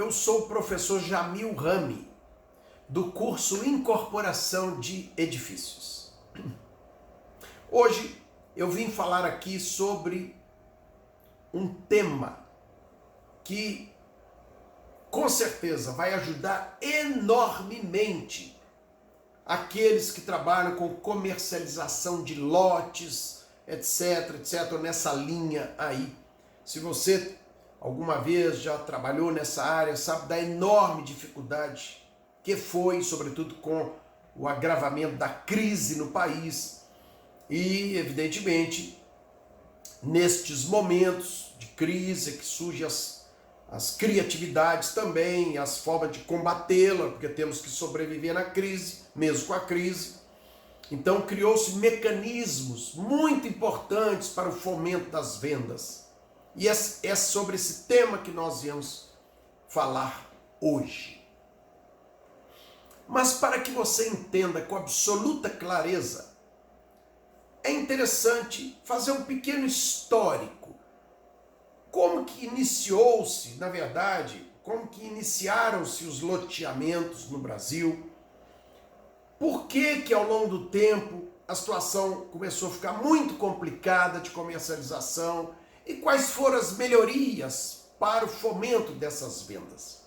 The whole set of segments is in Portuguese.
eu sou o professor Jamil Rami, do curso Incorporação de Edifícios. Hoje eu vim falar aqui sobre um tema que com certeza vai ajudar enormemente aqueles que trabalham com comercialização de lotes, etc, nessa linha aí. Se você alguma vez já trabalhou nessa área, sabe da enorme dificuldade que foi, sobretudo com o agravamento da crise no país e, evidentemente, nestes momentos de crise que surgem as criatividades também, as formas de combatê-la, porque temos que sobreviver na crise, mesmo com a crise. Então criou-se mecanismos muito importantes para o fomento das vendas. E é sobre esse tema que nós viemos falar hoje. Mas para que você entenda com absoluta clareza, é interessante fazer um pequeno histórico. Como que iniciou-se, na verdade, como que iniciaram-se os loteamentos no Brasil? Por que ao longo do tempo a situação começou a ficar muito complicada de comercialização e quais foram as melhorias para o fomento dessas vendas?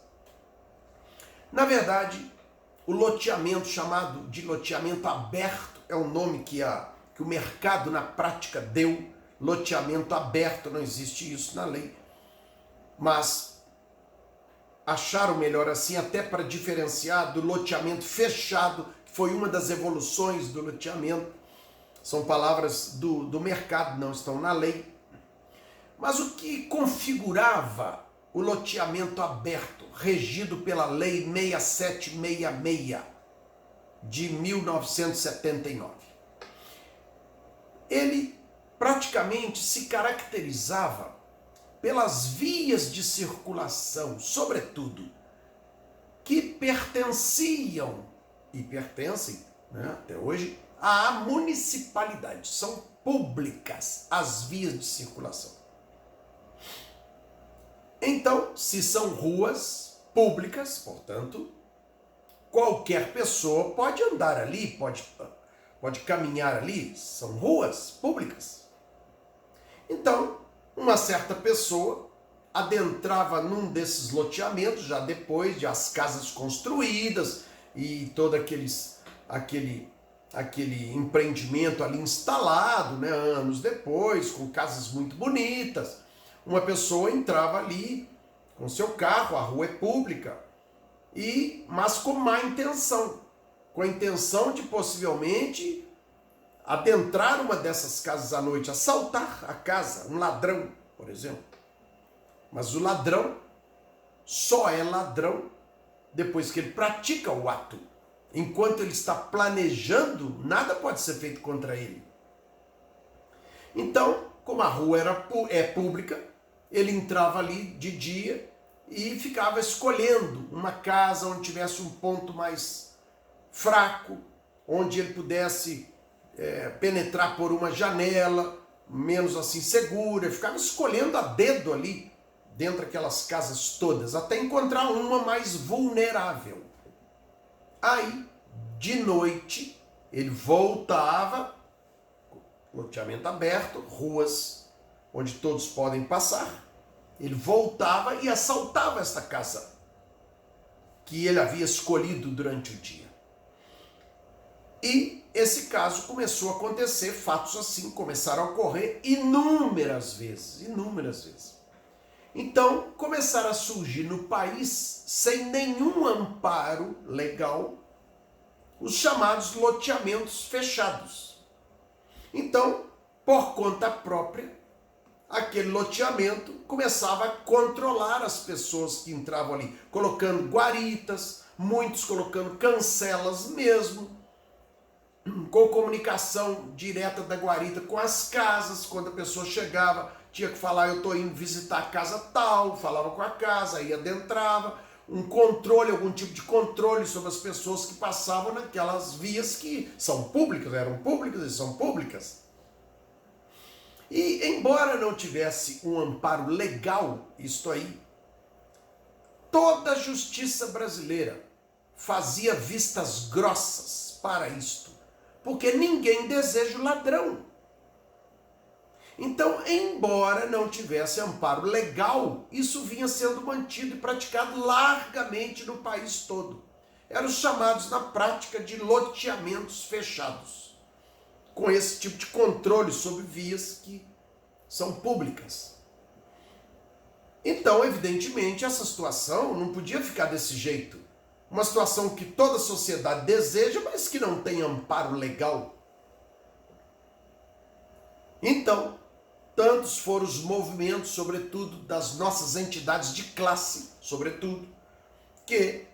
Na verdade, o loteamento chamado de loteamento aberto é o nome que o mercado na prática deu. Loteamento aberto, não existe isso na lei, mas acharam melhor assim até para diferenciar do loteamento fechado, que foi uma das evoluções do loteamento. São palavras do mercado, não estão na lei. Mas o que configurava o loteamento aberto, regido pela Lei 6766 de 1979? Ele praticamente se caracterizava pelas vias de circulação, sobretudo, que pertenciam e pertencem, até hoje, à municipalidade. São públicas as vias de circulação. Então, se são ruas públicas, portanto, qualquer pessoa pode andar ali, pode caminhar ali, são ruas públicas. Então, uma certa pessoa adentrava num desses loteamentos, já depois de as casas construídas e todo aquele empreendimento ali instalado, anos depois, com casas muito bonitas. Uma pessoa entrava ali com seu carro, a rua é pública, mas com má intenção, com a intenção de possivelmente adentrar uma dessas casas à noite, assaltar a casa, um ladrão, por exemplo. Mas o ladrão só é ladrão depois que ele pratica o ato. Enquanto ele está planejando, nada pode ser feito contra ele. Então, como a rua é pública, ele entrava ali de dia e ficava escolhendo uma casa onde tivesse um ponto mais fraco, onde ele pudesse penetrar por uma janela, menos assim segura, ficava escolhendo a dedo ali, dentro daquelas casas todas, até encontrar uma mais vulnerável. Aí, de noite, ele voltava, loteamento aberto, ruas onde todos podem passar, ele voltava e assaltava esta casa que ele havia escolhido durante o dia. E esse caso começou a acontecer, fatos assim começaram a ocorrer inúmeras vezes. Então, começaram a surgir no país, sem nenhum amparo legal, os chamados loteamentos fechados. Então, por conta própria, aquele loteamento começava a controlar as pessoas que entravam ali, colocando guaritas, muitos colocando cancelas mesmo, com comunicação direta da guarita com as casas. Quando a pessoa chegava, tinha que falar: eu estou indo visitar a casa tal, falava com a casa, aí adentrava, um controle, algum tipo de controle sobre as pessoas que passavam naquelas vias que são públicas, eram públicas e são públicas. E embora não tivesse um amparo legal, isto aí, toda a justiça brasileira fazia vistas grossas para isto, porque ninguém deseja o ladrão. Então, embora não tivesse amparo legal, isso vinha sendo mantido e praticado largamente no país todo. Eram chamados na prática de loteamentos fechados, com esse tipo de controle sobre vias que são públicas. Então, evidentemente, essa situação não podia ficar desse jeito. Uma situação que toda a sociedade deseja, mas que não tem amparo legal. Então, tantos foram os movimentos, sobretudo das nossas entidades de classe, sobretudo, que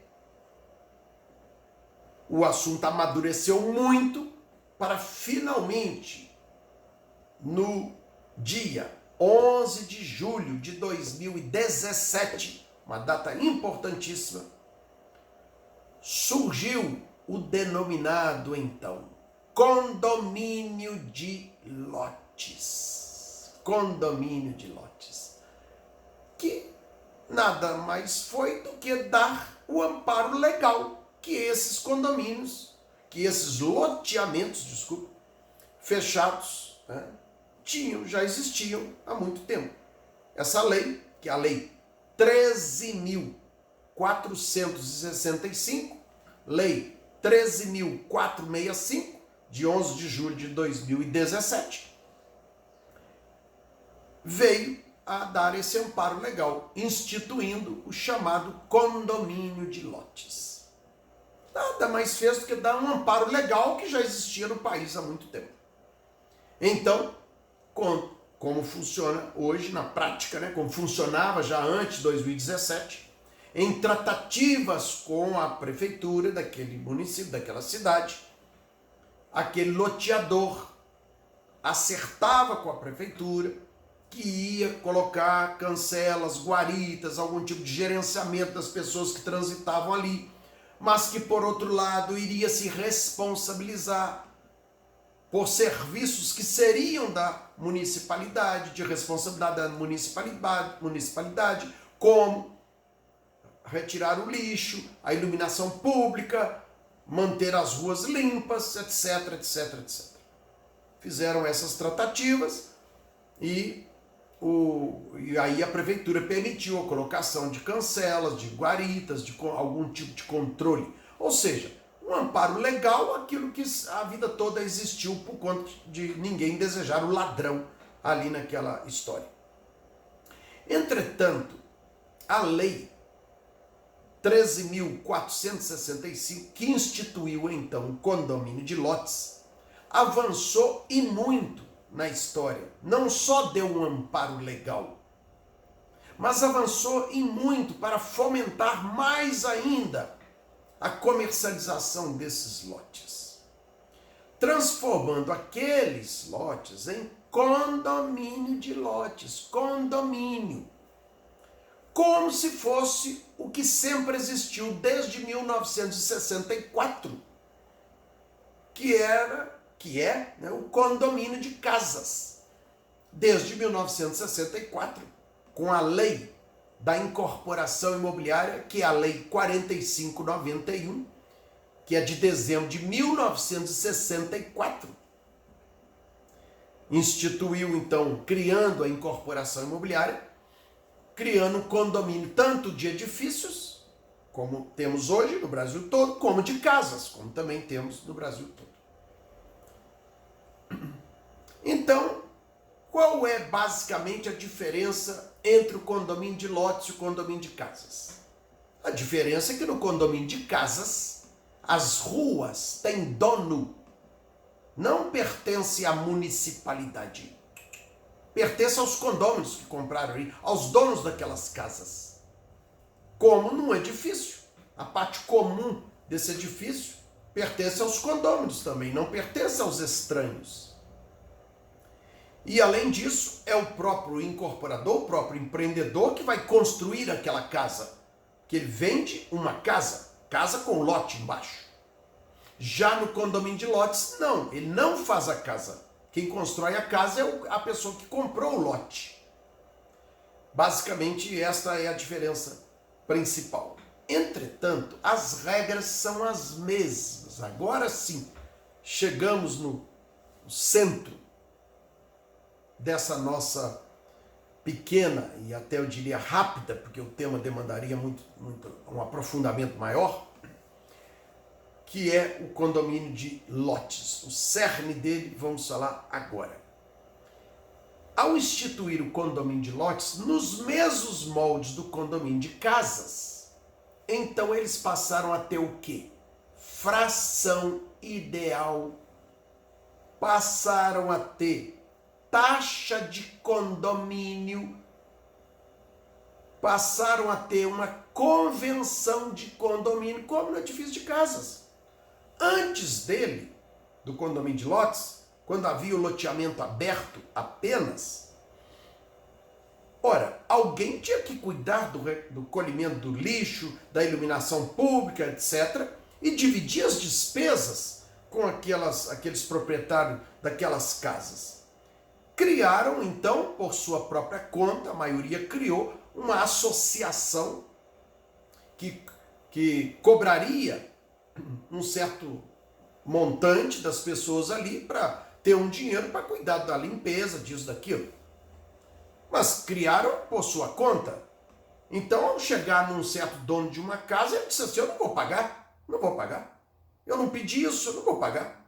o assunto amadureceu muito para finalmente, no dia 11 de julho de 2017, uma data importantíssima, surgiu o denominado, então, condomínio de lotes. Condomínio de lotes. Que nada mais foi do que dar o amparo legal que esses condomínios, que esses loteamentos, fechados, já existiam há muito tempo. Essa lei, que é a Lei 13.465, Lei 13.465, de 11 de julho de 2017, veio a dar esse amparo legal, instituindo o chamado condomínio de lotes. Nada mais fez do que dar um amparo legal que já existia no país há muito tempo. Então, como funciona hoje na prática, como funcionava já antes de 2017, em tratativas com a prefeitura daquele município, daquela cidade, aquele loteador acertava com a prefeitura que ia colocar cancelas, guaritas, algum tipo de gerenciamento das pessoas que transitavam ali, mas que, por outro lado, iria se responsabilizar por serviços que seriam da municipalidade, de responsabilidade da municipalidade, como retirar o lixo, a iluminação pública, manter as ruas limpas, etc, etc, etc. Fizeram essas tratativas e aí a prefeitura permitiu a colocação de cancelas, de guaritas, de algum tipo de controle. Ou seja, um amparo legal, aquilo que a vida toda existiu por conta de ninguém desejar o ladrão ali naquela história. Entretanto, a Lei 13.465, que instituiu então o condomínio de lotes, avançou e muito na história. Não só deu um amparo legal, mas avançou e muito para fomentar mais ainda a comercialização desses lotes, transformando aqueles lotes em condomínio de lotes, condomínio, como se fosse o que sempre existiu desde 1964, que é o condomínio de casas. Desde 1964, com a lei da incorporação imobiliária, que é a Lei 4591, que é de dezembro de 1964, instituiu, então, criando a incorporação imobiliária, criando um condomínio tanto de edifícios, como temos hoje no Brasil todo, como de casas, como também temos no Brasil todo. Então, qual é basicamente a diferença entre o condomínio de lotes e o condomínio de casas? A diferença é que no condomínio de casas, as ruas têm dono, não pertence à municipalidade. Pertence aos condôminos que compraram ali, aos donos daquelas casas. Como num edifício, a parte comum desse edifício pertence aos condôminos também, não pertence aos estranhos. E além disso, é o próprio incorporador, o próprio empreendedor que vai construir aquela casa, que ele vende uma casa com lote embaixo. Já no condomínio de lotes, não, ele não faz a casa. Quem constrói a casa é a pessoa que comprou o lote. Basicamente, esta é a diferença principal. Entretanto, as regras são as mesmas. Agora sim, chegamos no centro dessa nossa pequena e até eu diria rápida, porque o tema demandaria muito um aprofundamento maior, que é o condomínio de lotes. O cerne dele, vamos falar agora. Ao instituir o condomínio de lotes, nos mesmos moldes do condomínio de casas, então eles passaram a ter o quê? Fração ideal. Passaram a ter taxa de condomínio, passaram a ter uma convenção de condomínio, como no edifício de casas. Antes dele, do condomínio de lotes, quando havia o loteamento aberto apenas, ora, alguém tinha que cuidar do colhimento do lixo, da iluminação pública, etc., e dividir as despesas com aqueles proprietários daquelas casas. Criaram, então, por sua própria conta, a maioria criou uma associação que cobraria um certo montante das pessoas ali para ter um dinheiro para cuidar da limpeza, disso, daquilo. Mas criaram por sua conta. Então, ao chegar num certo dono de uma casa, ele disse assim, eu não vou pagar. Eu não pedi isso, eu não vou pagar.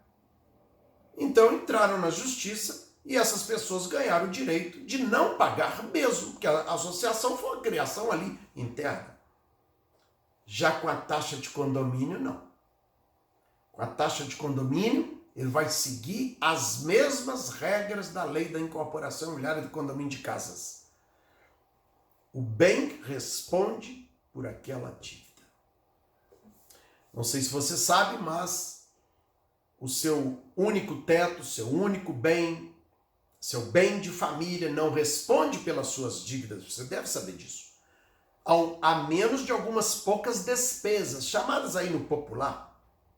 Então, entraram na justiça e essas pessoas ganharam o direito de não pagar mesmo, porque a associação foi uma criação ali interna. Já com a taxa de condomínio, não. Com a taxa de condomínio, ele vai seguir as mesmas regras da lei da incorporação imobiliária do condomínio de casas. O bem responde por aquela dívida. Não sei se você sabe, mas o seu único teto, seu único bem, seu bem de família não responde pelas suas dívidas. Você deve saber disso. A menos de algumas poucas despesas, chamadas aí no popular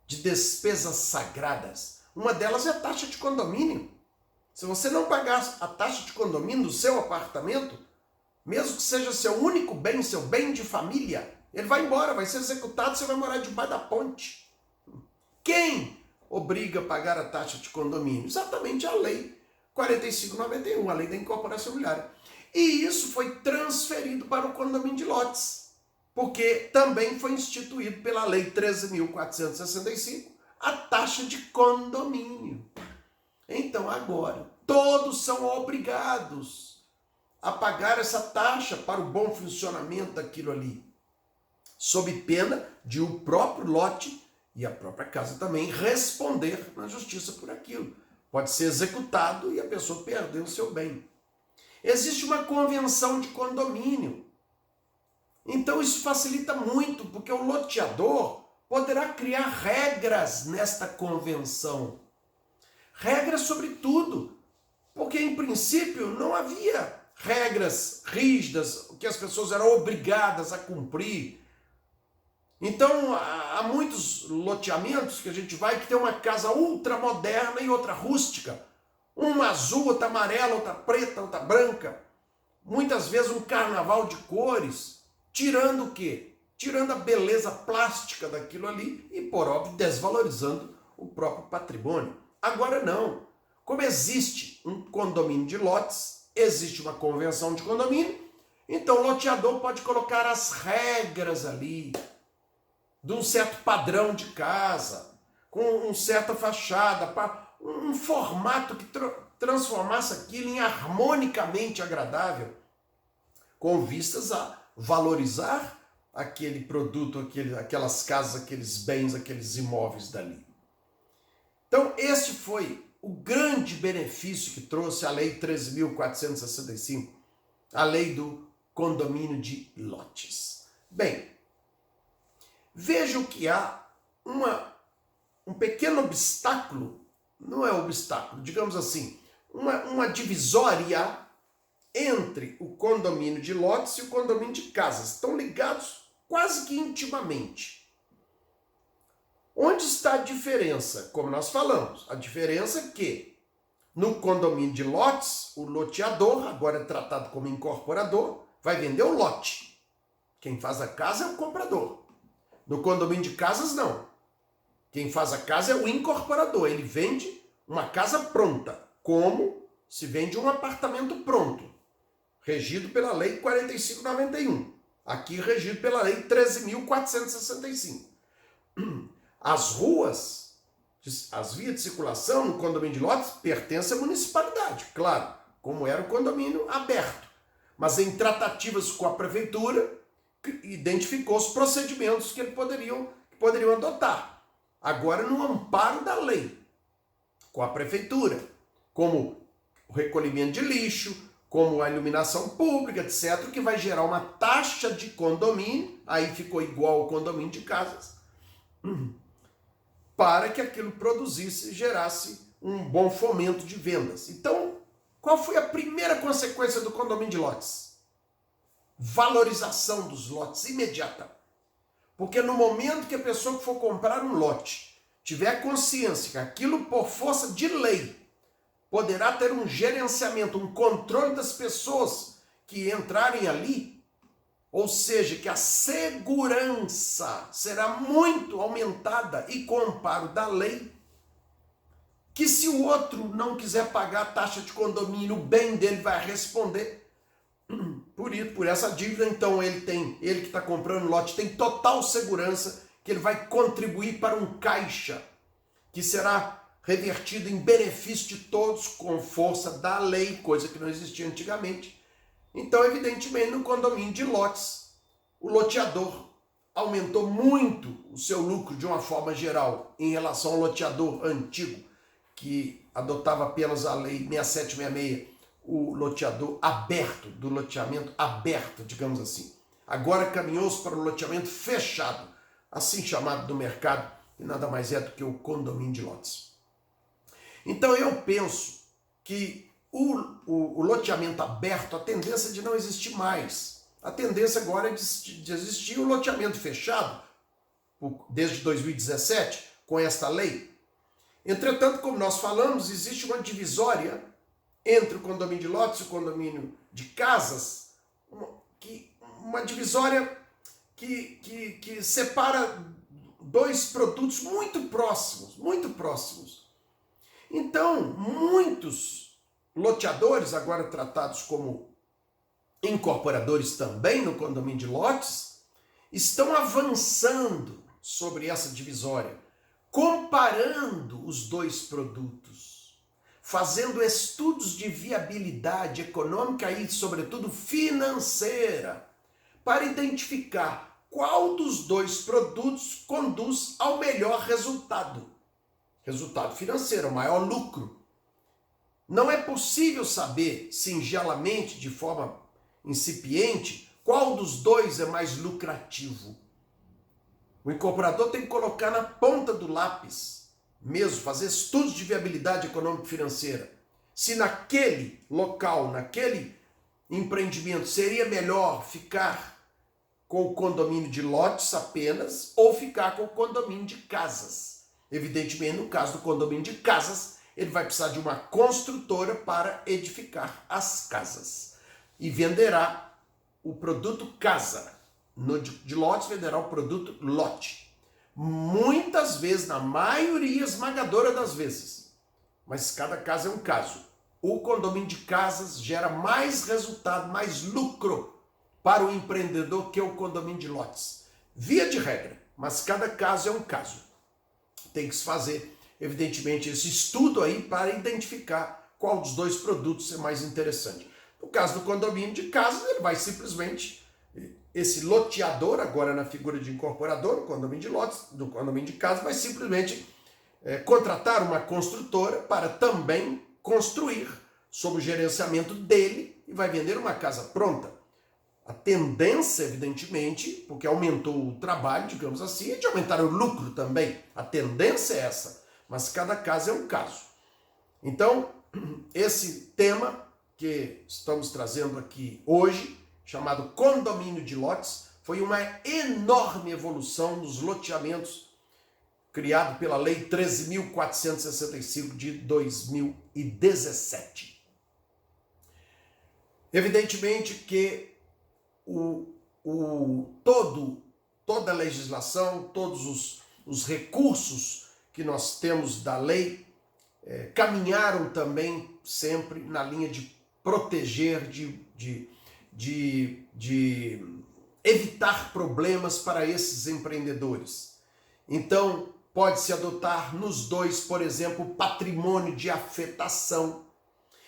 de despesas sagradas. Uma delas é a taxa de condomínio. Se você não pagar a taxa de condomínio do seu apartamento, mesmo que seja seu único bem, seu bem de família, ele vai embora, vai ser executado, você vai morar debaixo da ponte. Quem obriga a pagar a taxa de condomínio? Exatamente a lei 4591, a lei da incorporação imobiliária. E isso foi transferido para o condomínio de lotes, porque também foi instituído pela lei 13.465 a taxa de condomínio. Então agora, todos são obrigados a pagar essa taxa para o bom funcionamento daquilo ali, sob pena de o próprio lote e a própria casa também responder na justiça por aquilo. Pode ser executado e a pessoa perdeu o seu bem. Existe uma convenção de condomínio. Então isso facilita muito, porque o loteador poderá criar regras nesta convenção. Regras sobre tudo. Porque em princípio não havia regras rígidas que as pessoas eram obrigadas a cumprir. Então, há muitos loteamentos que a gente vai que tem uma casa ultramoderna e outra rústica. Uma azul, outra amarela, outra preta, outra branca. Muitas vezes um carnaval de cores. Tirando o quê? Tirando a beleza plástica daquilo ali e, por óbvio, desvalorizando o próprio patrimônio. Agora não. Como existe um condomínio de lotes, existe uma convenção de condomínio, então o loteador pode colocar as regras ali, de um certo padrão de casa, com uma certa fachada, um formato que transformasse aquilo em harmonicamente agradável, com vistas a valorizar aquele produto, aquelas casas, aqueles bens, aqueles imóveis dali. Então, esse foi o grande benefício que trouxe a Lei 13.465, a lei do condomínio de lotes. Bem, vejam que há um pequeno obstáculo, não é obstáculo, digamos assim, uma divisória entre o condomínio de lotes e o condomínio de casas. Estão ligados quase que intimamente. Onde está a diferença? Como nós falamos, a diferença é que no condomínio de lotes, o loteador, agora é tratado como incorporador, vai vender o lote. Quem faz a casa é o comprador. No condomínio de casas, não. Quem faz a casa é o incorporador. Ele vende uma casa pronta, como se vende um apartamento pronto, regido pela Lei 4591. Aqui regido pela Lei 13.465. As ruas, as vias de circulação no condomínio de lotes pertencem à municipalidade, claro, como era o condomínio aberto. Mas em tratativas com a prefeitura, identificou os procedimentos que poderiam adotar. Agora, no amparo da lei, com a prefeitura, como o recolhimento de lixo, como a iluminação pública, etc., que vai gerar uma taxa de condomínio, aí ficou igual ao condomínio de casas, para que aquilo produzisse, gerasse um bom fomento de vendas. Então, qual foi a primeira consequência do condomínio de lotes? Valorização dos lotes imediata. Porque no momento que a pessoa que for comprar um lote tiver consciência que aquilo, por força de lei, poderá ter um gerenciamento, um controle das pessoas que entrarem ali, ou seja, que a segurança será muito aumentada e com amparo da lei, que se o outro não quiser pagar a taxa de condomínio, o bem dele vai responder por essa dívida. Então ele que está comprando lote tem total segurança que ele vai contribuir para um caixa que será revertido em benefício de todos com força da lei, coisa que não existia antigamente. Então, evidentemente, no condomínio de lotes, o loteador aumentou muito o seu lucro de uma forma geral em relação ao loteador antigo, que adotava apenas a lei 6766, o loteador aberto, do loteamento aberto, digamos assim. Agora caminhou-se para o loteamento fechado, assim chamado do mercado, que nada mais é do que o condomínio de lotes. Então eu penso que o loteamento aberto, a tendência é de não existir mais. A tendência agora é de existir o loteamento fechado, desde 2017, com esta lei. Entretanto, como nós falamos, existe uma divisória entre o condomínio de lotes e o condomínio de casas, uma divisória que separa dois produtos muito próximos, muito próximos. Então, muitos loteadores, agora tratados como incorporadores também no condomínio de lotes, estão avançando sobre essa divisória, comparando os dois produtos, fazendo estudos de viabilidade econômica e, sobretudo, financeira, para identificar qual dos dois produtos conduz ao melhor resultado. Resultado financeiro, o maior lucro. Não é possível saber singelamente, de forma incipiente, qual dos dois é mais lucrativo. O incorporador tem que colocar na ponta do lápis, mesmo, fazer estudos de viabilidade econômica e financeira. Se naquele local, naquele empreendimento, seria melhor ficar com o condomínio de lotes apenas ou ficar com o condomínio de casas. Evidentemente, no caso do condomínio de casas, ele vai precisar de uma construtora para edificar as casas. E venderá o produto casa. No de lotes, venderá o produto lote. Muitas vezes, na maioria esmagadora das vezes. Mas cada caso é um caso. O condomínio de casas gera mais resultado, mais lucro para o empreendedor que o condomínio de lotes. Via de regra, mas cada caso é um caso. Tem que se fazer, evidentemente, esse estudo aí para identificar qual dos dois produtos é mais interessante. No caso do condomínio de casas, ele vai simplesmente, esse loteador, agora na figura de incorporador, no condomínio de lotes, do condomínio de casas, vai simplesmente contratar uma construtora para também construir, sob o gerenciamento dele, e vai vender uma casa pronta. A tendência, evidentemente, porque aumentou o trabalho, digamos assim, é de aumentar o lucro também. A tendência é essa, mas cada caso é um caso. Então, esse tema que estamos trazendo aqui hoje, chamado condomínio de lotes, foi uma enorme evolução nos loteamentos criado pela Lei 13.465 de 2017. Evidentemente que toda a legislação, todos os recursos que nós temos da lei caminharam também sempre na linha de proteger, de evitar problemas para esses empreendedores. Então, pode-se adotar nos dois, por exemplo, patrimônio de afetação.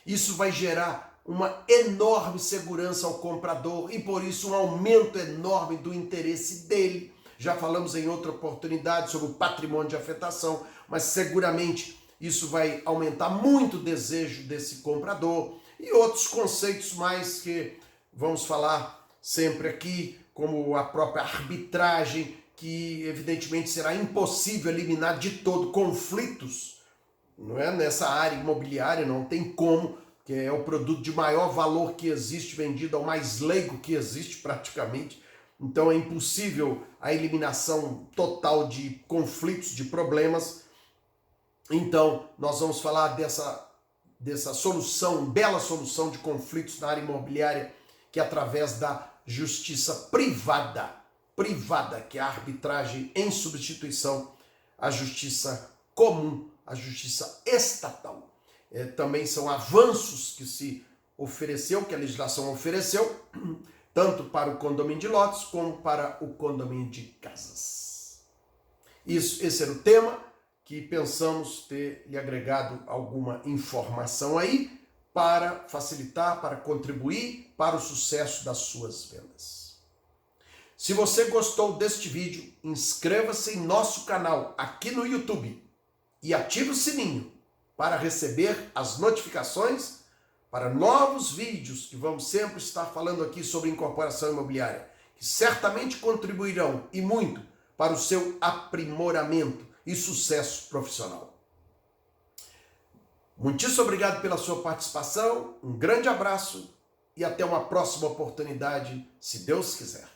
Isso vai gerar uma enorme segurança ao comprador e, por isso, um aumento enorme do interesse dele. Já falamos em outra oportunidade sobre o patrimônio de afetação, mas seguramente isso vai aumentar muito o desejo desse comprador e outros conceitos mais que vamos falar sempre aqui, como a própria arbitragem, que evidentemente será impossível eliminar de todo conflitos, não é? Nessa área imobiliária não tem como, que é o produto de maior valor que existe, vendido ao mais leigo que existe praticamente. Então é impossível a eliminação total de conflitos, de problemas. Então nós vamos falar dessa solução, bela solução de conflitos na área imobiliária, que é através da justiça privada, que é a arbitragem em substituição à justiça comum, à justiça estatal. Também são avanços que se ofereceu, que a legislação ofereceu, tanto para o condomínio de lotes como para o condomínio de casas. Esse era o tema que pensamos ter lhe agregado alguma informação aí para facilitar, para contribuir para o sucesso das suas vendas. Se você gostou deste vídeo, inscreva-se em nosso canal aqui no YouTube e ative o sininho para receber as notificações para novos vídeos que vamos sempre estar falando aqui sobre incorporação imobiliária, que certamente contribuirão e muito para o seu aprimoramento e sucesso profissional. Muitíssimo obrigado pela sua participação, um grande abraço e até uma próxima oportunidade, se Deus quiser.